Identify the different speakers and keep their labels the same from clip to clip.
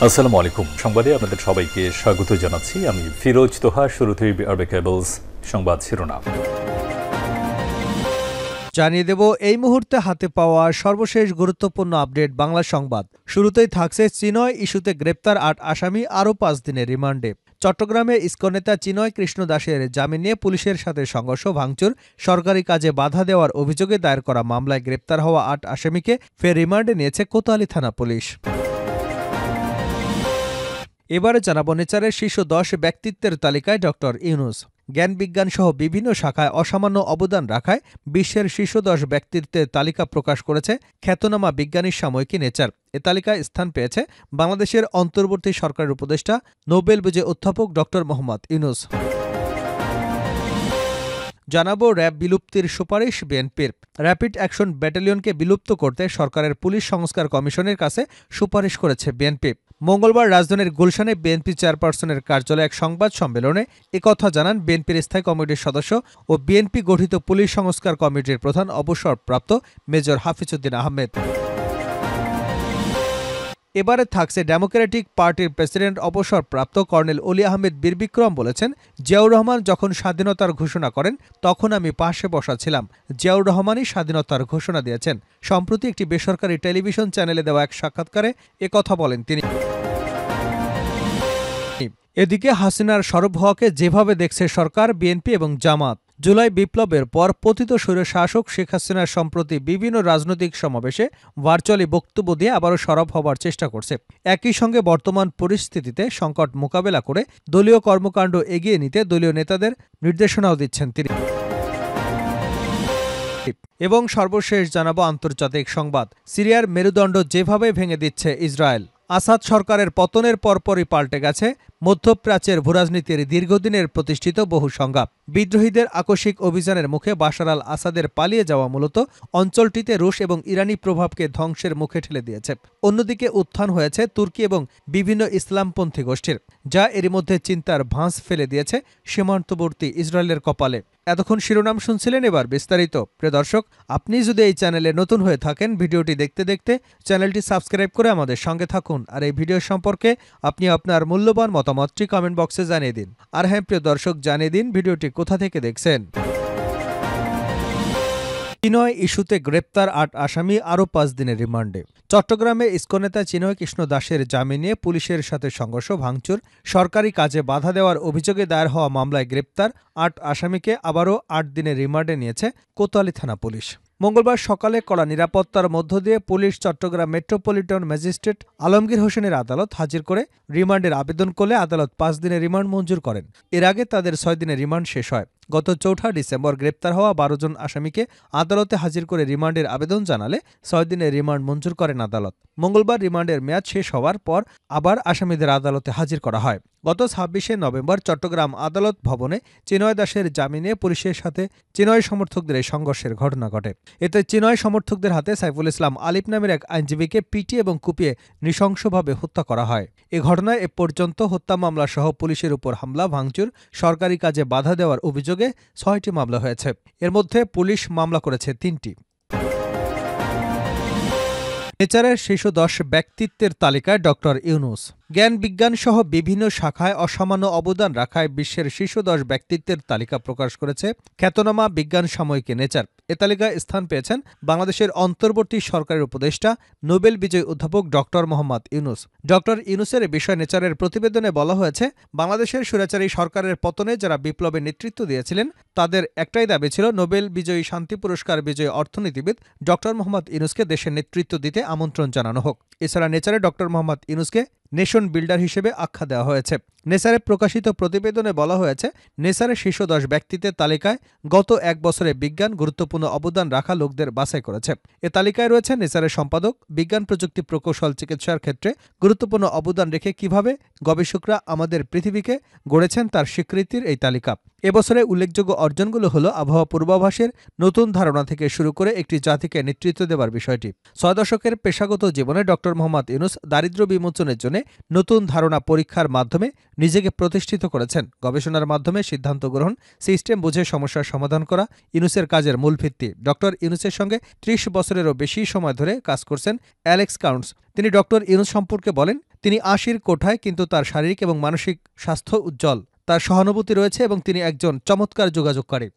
Speaker 1: আসসালামু আলাইকুম। সংবাদে আপনাদের সবাইকে স্বাগত জানাচ্ছি। আমি ফিরোজ তোহা। শুরুতেই আরবে কেবলস সংবাদ শিরোনাম
Speaker 2: জানিয়ে দেব এই মুহূর্তে হাতে পাওয়া সর্বশেষ গুরুত্বপূর্ণ আপডেট বাংলা সংবাদ। শুরুতেই থাকছে চিনয় ইস্যুতে গ্রেপ্তার ৮ আসামি আরও ৫ দিনের রিমান্ডে। চট্টগ্রামে ইসকন নেতা চিনয় কৃষ্ণ দাসের জামিন নিয়ে পুলিশের সাথে সংঘর্ষ, ভাঙচুর, সরকারি কাজে বাধা দেওয়ার অভিযোগে দায়ের করা মামলায় গ্রেপ্তার হওয়া ৮ আসামিকে ফের রিমান্ডে নিয়েছে কোতোয়ালি থানা পুলিশ। এবারে জানাবো নেচারের শীর্ষ ১০ ব্যক্তিত্বের তালিকায় ডক্টর ইউনূস। জ্ঞান বিজ্ঞান সহ বিভিন্ন শাখায় অসামান্য অবদান রাখায় বিশ্বের শীর্ষ ১০ ব্যক্তিত্বের তালিকা প্রকাশ করেছে খ্যাতনামা বিজ্ঞানী সাময়িকী নেচার। এ তালিকায় স্থান পেয়েছে বাংলাদেশের অন্তর্বর্তী সরকারের উপদেষ্টা নোবেল বিজয়ী অধ্যাপক ডক্টর মোহাম্মদ ইউনূস। জানাবো র্যাব বিলুপ্তির সুপারিশ বিএনপির। র্যাপিড অ্যাকশন ব্যাটালিয়নকে বিলুপ্ত করতে সরকারের পুলিশ সংস্কার কমিশনের কাছে সুপারিশ করেছে বিএনপি। মঙ্গলবার রাজধানীর গুলশানে বিএনপি চেয়ারপারসনের কার্যালয়ে এক সংবাদ সম্মেলনে একথা জানান বিএনপির স্থায়ী কমিটির সদস্য ও বিএনপি গঠিত পুলিশ সংস্কার কমিটির প্রধান অবসরপ্রাপ্ত মেজর হাফিজউদ্দিন আহমেদ। এবারে থাকছে ডেমোক্রেটিক পার্টির প্রেসিডেন্ট অবসরপ্রাপ্ত কর্নেল অলি আহমেদ বীর বিক্রম বলেছেন, জিয়াউর রহমান যখন স্বাধীনতার ঘোষণা করেন তখন আমি পাশে বসা ছিলাম। জিয়াউর রহমানই স্বাধীনতার ঘোষণা দিয়েছেন। সম্প্রতি একটি বেসরকারি টেলিভিশন চ্যানেলে দেওয়া এক সাক্ষাৎকারে একথা বলেন তিনি। এদিকে হাসিনার সরব হওয়াকে যেভাবে দেখছে সরকার, বিএনপি এবং জামাত, জুলাই বিপ্লবের পর পতিত স্বৈরশাসক শেখ হাসিনার সম্প্রতি বিভিন্ন রাজনৈতিক সমাবেশে ভার্চুয়ালি বক্তব্য দিয়ে আবারও সরব হবার চেষ্টা করছে। একই সঙ্গে বর্তমান পরিস্থিতিতে সংকট মোকাবেলা করে দলীয় কর্মকাণ্ড এগিয়ে নিতে দলীয় নেতাদের নির্দেশনাও দিচ্ছেন তিনি। এবং সর্বশেষ জানাবো আন্তর্জাতিক সংবাদ। সিরিয়ার মেরুদণ্ড যেভাবে ভেঙে দিচ্ছে ইসরায়েল। আসাদ সরকারের পতনের পরপরই পাল্টে গেছে মধ্যপ্রাচ্যের ভূরাজনীতির দীর্ঘদিনের প্রতিষ্ঠিত বহু সংজ্ঞা। বিদ্রোহীদের আকস্মিক অভিযানের মুখে বাশার আল আসাদের পালিয়ে যাওয়া মূলত অঞ্চলটিতে রুশ এবং ইরানি প্রভাবকে ধ্বংসের মুখে ঠেলে দিয়েছে। অন্যদিকে উত্থান হয়েছে তুর্কি এবং বিভিন্ন ইসলামপন্থী গোষ্ঠীর, যা এরই মধ্যে চিন্তার ভাঁজ ফেলে দিয়েছে সীমান্তবর্তী ইসরায়েলের কপালে। এতক্ষণ শিরোনাম শুনছিলেন, এবার বিস্তারিত। প্রিয় দর্শক, আপনি যদি এই চ্যানেলে নতুন হয়ে থাকেন, ভিডিওটি দেখতে দেখতে চ্যানেলটি সাবস্ক্রাইব করে আমাদের সঙ্গে থাকুন। আর এই ভিডিও সম্পর্কে আপনি আপনার মূল্যবান মতামতটি কমেন্ট বক্সে জানিয়ে দিন। আর হ্যাঁ প্রিয় দর্শক, জানিয়ে দিন ভিডিওটি কোথা থেকে দেখছেন। চিনয় ইস্যুতে গ্রেপ্তার ৮ আসামি আরও ৫ দিনের রিমান্ডে। চট্টগ্রামে ইসকন নেতা চিনয় কৃষ্ণ দাসের জামিন নিয়ে পুলিশের সাথে সংঘর্ষ, ভাঙচুর, সরকারি কাজে বাধা দেওয়ার অভিযোগে দায়ের হওয়া মামলায় গ্রেপ্তার ৮ আসামিকে আবারও ৮ দিনের রিমান্ডে নিয়েছে কোতোয়ালি থানা পুলিশ। মঙ্গলবার সকালে কড়া নিরাপত্তার মধ্য দিয়ে police Chittagong metropolitan magistrate Alamgir হোসেনের আদালত হাজির করে রিমান্ডের আবেদন করলে আদালত ৫ দিনের রিমান্ড মঞ্জুর করেন। এর আগে তাদের ৬ দিনের রিমান্ড শেষ হয়। গত ৪ ডিসেম্বর গ্রেপ্তার হওয়া ১২ জন আসামিকে আদালতে হাজির করে রিমান্ডের আবেদন জানালে ৬ দিনের রিমান্ড মঞ্জুর করেন আদালত। মঙ্গলবার রিমান্ডের মেয়াদ শেষ হওয়ার পর আবার আসামিদের আদালতে হাজির করা হয়। গত ২৬শে নভেম্বর চট্টগ্রাম আদালত ভবনে চিনয় দাসের জামিনে পুলিশের সাথে চিনয় সমর্থকদের এই সংঘর্ষের ঘটনা ঘটে। এতে চিনয় সমর্থকদের হাতে সাইফুল ইসলাম আলিফ নামের এক আইনজীবীকে পিটিয়ে এবং কুপিয়ে নৃশংসভাবে হত্যা করা হয়। এ ঘটনায় এ পর্যন্ত হত্যা মামলা সহ পুলিশের উপর হামলা, ভাঙচুর, সরকারি কাজে বাধা দেওয়ার অভিযোগে ৬টি মামলা হয়েছে। এর মধ্যে পুলিশ মামলা করেছে ৩টি। নেচারের শীর্ষ ১০ ব্যক্তিত্বের তালিকায় ডক্টর ইউনূস। জ্ঞান বিজ্ঞান সহ বিভিন্ন শাখায় অসামান্য অবদান রাখায় বিশ্বের শীর্ষ ১০ ব্যক্তিত্বের তালিকা প্রকাশ করেছে খ্যাতনামা বিজ্ঞান সাময়িকী নেচার। এ তালিকায় স্থান পেয়েছেন বাংলাদেশের অন্তর্বর্তী সরকারের উপদেষ্টা নোবেল বিজয়ী অধ্যাপক ডক্টর মোহাম্মদ ইউনূস। ডক্টর ইউনূসের বিষয়ে নেচারের প্রতিবেদনে বলা হয়েছে, বাংলাদেশের স্বৈরাচারী সরকারের পতনে যারা বিপ্লবে নেতৃত্ব দিয়েছিলেন তাদের একটাই দাবি ছিল নোবেল বিজয়ী শান্তি পুরস্কার বিজয়ী অর্থনীতিবিদ ডক্টর মোহাম্মদ ইউনূসকে দেশের নেতৃত্ব দিতে আমন্ত্রণ জানানো হোক। এছাড়া নেচারে ডক্টর মোহাম্মদ ইউনূসকে নেশন বিল্ডার হিসেবে আখ্যা দেওয়া হয়েছে। নেসারে প্রকাশিত প্রতিবেদনে বলা হয়েছে, নেসারের শীর্ষ ১০ ব্যক্তিত্বের তালিকায় গত এক বছরে বিজ্ঞান গুরুত্বপূর্ণ অবদান রাখা লোকদের বাছাই করেছে। এ তালিকায় রয়েছে নেসারের সম্পাদক, বিজ্ঞান প্রযুক্তি প্রকৌশল চিকিৎসার ক্ষেত্রে গুরুত্বপূর্ণ অবদান রেখে কিভাবে গবেষকরা আমাদের পৃথিবীকে গড়েছেন তার স্বীকৃতির এই তালিকা। এবছরে উল্লেখযোগ্য অর্জনগুলো হলো আবহাওয়া পূর্বাভাসের নতুন ধারণা থেকে শুরু করে একটি জাতিকে নেতৃত্ব দেবার বিষয়টি। ৬ দশকের পেশাগত জীবনে ডক্টর মোহাম্মদ ইউনূস দারিদ্র্য বিমোচনের জন্য নতুন ধারণা পরীক্ষার মাধ্যমে নিজেকে প্রতিষ্ঠিত করেছেন। গবেষণার মাধ্যমে সিদ্ধান্ত গ্রহণ, সিস্টেম বুঝে সমস্যার সমাধান করা ইউনূসের কাজের মূল ভিত্তি। ডক্টর ইউনূসের সঙ্গে ৩০ বছরেরও বেশি সময় ধরে কাজ করছেন অ্যালেক্স কাউন্টস। তিনি ডক্টর ইউনূস সম্পর্কে বলেন, তিনি ৮০-র কোঠায়, কিন্তু তার শারীরিক এবং মানসিক স্বাস্থ্য উজ্জ্বল। তার সহানুভূতি রয়েছে এবং তিনি একজন চমৎকার যোগাযোগকারী।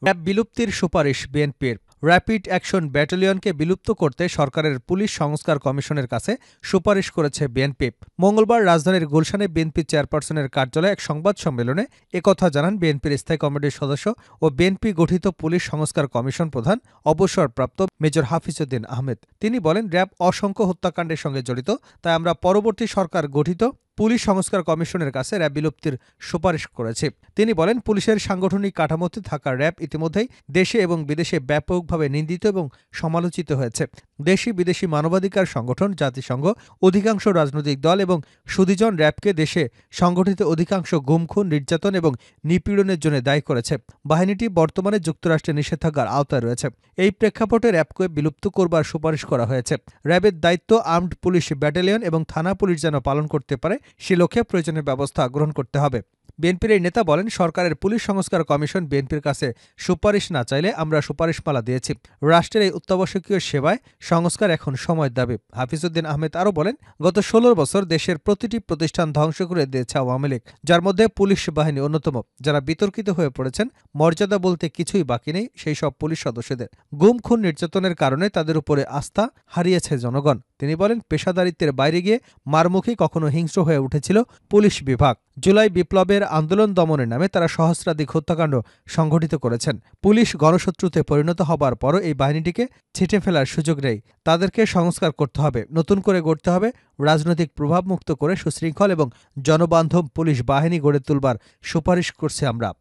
Speaker 2: র্যাব বিলুপ্তির সুপারিশ বিএনপির। র্যাপিড অ্যাকশন ব্যাটালিয়নকে বিলুপ্ত করতে সরকারের পুলিশ সংস্কার কমিশনের কাছে সুপারিশ করেছে বিএনপি। মঙ্গলবার রাজধানীর গুলশানে বিএনপি চেয়ারপারসনের কার্যালয়ে এক সংবাদ সম্মেলনে একথা জানান বিএনপির স্থায়ী কমিটির সদস্য ও বিএনপি গঠিত পুলিশ সংস্কার কমিশন প্রধান অবসরপ্রাপ্ত মেজর হাফিজউদ্দিন আহমেদ। তিনি বলেন, র্যাব অসংখ্য হত্যাকাণ্ডের সঙ্গে জড়িত, তাই আমরা পরবর্তী সরকার গঠিত পুলিশ সংস্কার কমিশনের কাছে র্যাব বিলুপ্তির সুপারিশ করেছে। তিনি বলেন, পুলিশের সাংগঠনিক কাঠামোতে থাকা র্যাব ইতিমধ্যেই দেশে এবং বিদেশে ব্যাপকভাবে নিন্দিত এবং সমালোচিত হয়েছে। দেশি বিদেশি মানবাধিকার সংগঠন, জাতিসংঘ, অধিকাংশ রাজনৈতিক দল এবং সুধীজন র্যাবকে দেশে সংগঠিত অধিকাংশ গুম-খুন, নির্যাতন এবং নিপীড়নের জন্য দায়ী করেছে। বাহিনীটি বর্তমানে যুক্তরাষ্ট্রের নিষেধাজ্ঞার আওতায় রয়েছে। এই প্রেক্ষাপটে র্যাবকে বিলুপ্ত করবার সুপারিশ করা হয়েছে। র্যাবের দায়িত্ব আর্মড পুলিশ ব্যাটালিয়ন এবং থানা পুলিশ যেন পালন করতে পারে, সে লক্ষ্যে প্রয়োজনীয় ব্যবস্থা গ্রহণ করতে হবে। বিএনপির এই নেতা বলেন, সরকারের পুলিশ সংস্কার কমিশন বিএনপির কাছে সুপারিশ না চাইলে আমরা সুপারিশমালা দিয়েছি। রাষ্ট্রের এই অত্যাবশ্যকীয় সেবায় সংস্কার এখন সময়ের দাবি। হাফিজউদ্দিন আহমেদ আরও বলেন, গত ১৬ বছর দেশের প্রতিটি প্রতিষ্ঠান ধ্বংস করে দিয়েছে আওয়ামী লীগ, যার মধ্যে পুলিশ বাহিনী অন্যতম। যারা বিতর্কিত হয়ে পড়েছেন, মর্যাদা বলতে কিছুই বাকি নেই সেই সব পুলিশ সদস্যদের। গুম, খুন, নির্যাতনের কারণে তাদের উপরে আস্থা হারিয়েছে জনগণ। তিনি বলেন, পেশাদারিত্বের বাইরে গিয়ে মারমুখী কখনো হিংস্র হয়ে উঠেছিল পুলিশ বিভাগ। জুলাই বিপ্লবের আন্দোলন দমনের নামে তারা সহস্রাধিক হত্যাকাণ্ড সংঘটিত করেছেন। পুলিশ গণশত্রুতে পরিণত হবার পরও এই বাহিনীটিকে ছেঁটে ফেলার সুযোগ নেই। তাদেরকে সংস্কার করতে হবে, নতুন করে গড়তে হবে, রাজনৈতিক প্রভাবমুক্ত করে সুশৃঙ্খল এবং জনবান্ধব পুলিশ বাহিনী গড়ে তুলবার সুপারিশ করছি আমরা।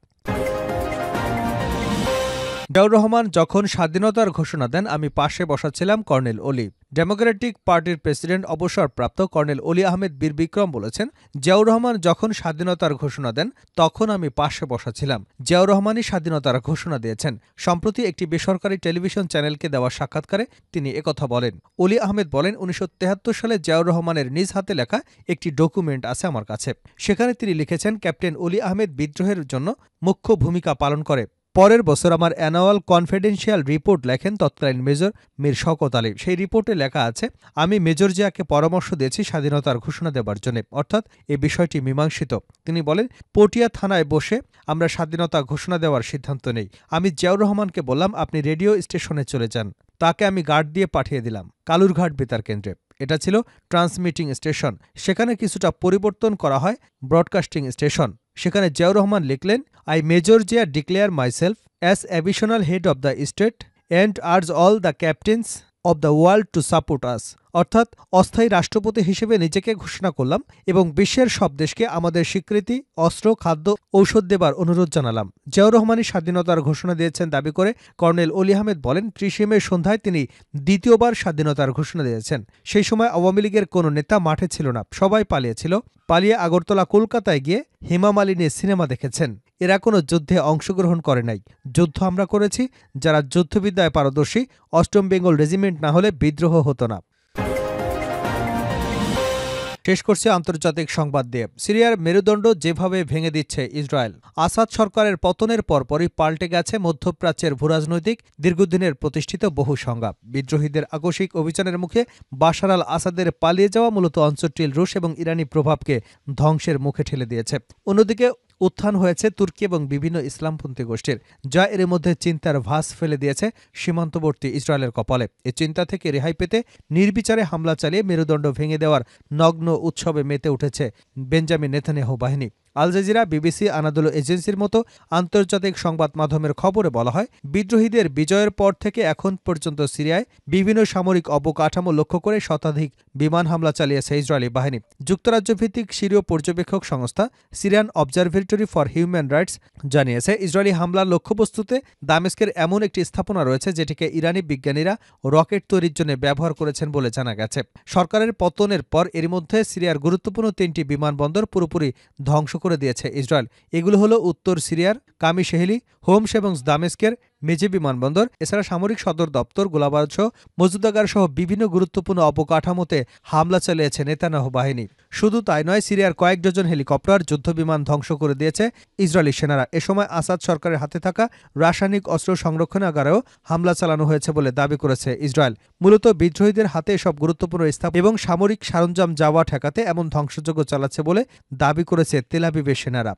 Speaker 2: জিয়াউর রহমান যখন স্বাধীনতার ঘোষণা দেন, আমি পাশে বসাছিলাম কর্নেল অলি। ডেমোক্রেটিক পার্টির প্রেসিডেন্ট অবসরপ্রাপ্ত কর্নেল অলি আহমেদ বীর বিক্রম বলেছেন, জিয়াউর রহমান যখন স্বাধীনতার ঘোষণা দেন তখন আমি পাশে বসাছিলাম। জিয়াউর রহমানই স্বাধীনতার ঘোষণা দিয়েছেন। সম্প্রতি একটি বেসরকারি টেলিভিশন চ্যানেলকে দেওয়া সাক্ষাৎকারে তিনি একথা বলেন। অলি আহমেদ বলেন, ১৯৭৩ সালে জিয়াউর রহমানের নিজ হাতে লেখা একটি ডকুমেন্ট আছে আমার কাছে। সেখানে তিনি লিখেছেন, ক্যাপ্টেন অলি আহমেদ বিদ্রোহের জন্য মুখ্য ভূমিকা পালন করে। পরের বছর আমার অ্যানুয়াল কনফিডেন্সিয়াল রিপোর্ট লেখেন তৎকালীন মেজর মীর শওকত আলী। সেই রিপোর্টে লেখা আছে, আমি মেজর জিয়াকে পরামর্শ দিয়েছি স্বাধীনতার ঘোষণা দেবার জন্য, অর্থাৎ এই বিষয়টি মীমাংসিত। তিনি বলেন, পটিয়া থানায় বসে আমরা স্বাধীনতা ঘোষণা দেওয়ার সিদ্ধান্ত নেই। আমি জিয়াউর রহমানকে বললাম, আপনি রেডিও স্টেশনে চলে যান। তাকে আমি গার্ড দিয়ে পাঠিয়ে দিলাম কালুরঘাট বেতার কেন্দ্রে। এটা ছিল ট্রান্সমিটিং স্টেশন। সেখানে কিছুটা পরিবর্তন করা হয় ব্রডকাস্টিং স্টেশন। সেখানে জিয়াউর রহমান লিখলেন, I major Zia declare myself as additional head of the state and urge all the captain's of the world to support us. অর্থাৎ অস্থায়ী রাষ্ট্রপতি হিসেবে নিজেকে ঘোষণা করলাম এবং বিশ্বের সব দেশকে আমাদের স্বীকৃতি, অস্ত্র, খাদ্য, ঔষধ দেবার অনুরোধ জানালাম। জিয়াউর রহমানই স্বাধীনতার ঘোষণা দিয়েছেন দাবি করে কর্নেল অলি আহমেদ বলেন, ৩০ মে সন্ধ্যায় তিনি দ্বিতীয়বার স্বাধীনতার ঘোষণা দিয়েছেন। সেই সময় আওয়ামী লীগের কোনো নেতা মাঠে ছিল না, সবাই পালিয়েছিল। পালিয়ে আগরতলা, কলকাতায় গিয়ে হেমা মালিনী সিনেমা দেখেছেন। এরা কোনো যুদ্ধে অংশগ্রহণ করে নাই। যুদ্ধ আমরা করেছি। যারা যুদ্ধবিদ্যায় পারদর্শী, অষ্টম বেঙ্গল রেজিমেন্ট না হলে বিদ্রোহ হতো না। শেষ করছে আন্তর্জাতিক সংবাদ দিয়ে। সিরিয়ার মেরুদণ্ড যেভাবে ভেঙে দিচ্ছে ইসরায়েল। আসাদ সরকারের পতনের পরপরই পাল্টে গেছে মধ্যপ্রাচ্যের ভূরাজনৈতিক দীর্ঘদিনের প্রতিষ্ঠিত বহু সংজ্ঞা। বিদ্রোহীদের আকস্মিক অভিযানের মুখে বাশার আল আসাদের পালিয়ে যাওয়া মূলত অঞ্চলটির রুশ এবং ইরানি প্রভাবকে ধ্বংসের মুখে ঠেলে দিয়েছে। অন্যদিকে উত্থান হয়েছে তুর্কি এবং বিভিন্ন ইসলামপন্থী গোষ্ঠীর, যা এর মধ্যে চিন্তার ভাঁজ ফেলে দিয়েছে সীমান্তবর্তী ইসরায়েলের কপালে। এ চিন্তা থেকে রেহাই পেতে নির্বিচারে হামলা চালিয়ে মেরুদণ্ড ভেঙে দেওয়ার নগ্ন উৎসবে মেতে উঠেছে বেঞ্জামিন নেতানিয়াহু বাহিনী। আল জাজিরা, বিবিসি, আনাদোলু এজেন্সির মতো আন্তর্জাতিক সংবাদ মাধ্যমের খবরে বলা হয়, বিদ্রোহীদের বিজয়ের পর থেকে এখন পর্যন্ত সিরিয়ায় বিভিন্ন সামরিক অবকাঠামো লক্ষ্য করে শতাধিক বিমান হামলা চালিয়েছে ইসরায়েলি বাহিনী। যুক্তরাজ্যভিত্তিক সিরীয় পর্যবেক্ষক সংস্থা Syrian observatory for human rights জানিয়েছে, ইসরায়েলি হামলার লক্ষ্যবস্তুতে দামেস্কের এমন একটি স্থাপনা রয়েছে যেটিকে ইরানি বিজ্ঞানীরা রকেট তৈরির জন্য ব্যবহার করেছেন বলে জানা গেছে। সরকারের পতনের পর এর মধ্যে সিরিয়ার গুরুত্বপূর্ণ ৩টি বিমানবন্দর পুরোপুরি ধ্বংস করে দিয়েছে ইসরায়েল। এগুলো হলো উত্তর সিরিয়ার কামিশেহেলি, হোমস এবং দামেস্কের মেজে বিমানবন্দর, এছাড়া সামরিক সদর দপ্তর, গোলাবারুদ সহ মজুদাগার সহ বিভিন্ন গুরুত্বপূর্ণ অবকাঠামোতে হামলা চালিয়েছে নেতানিয়াহু বাহিনী। শুধু তাই নয়, সিরিয়ার কয়েক ডজন হেলিকপ্টার, যুদ্ধবিমান ধ্বংস করে দিয়েছে ইসরায়েলি সেনারা। এ সময় আসাদ সরকারের হাতে থাকা রাসায়নিক অস্ত্র সংরক্ষণাগারেও হামলা চালানো হয়েছে বলে দাবি করেছে ইসরায়েল। মূলত বিদ্রোহীদের হাতে এসব গুরুত্বপূর্ণ স্থাপনা এবং সামরিক সরঞ্জাম যাওয়া ঠেকাতে এমন ধ্বংসযজ্ঞ চালাচ্ছে বলে দাবি করেছে তেল আবিবের সেনারা।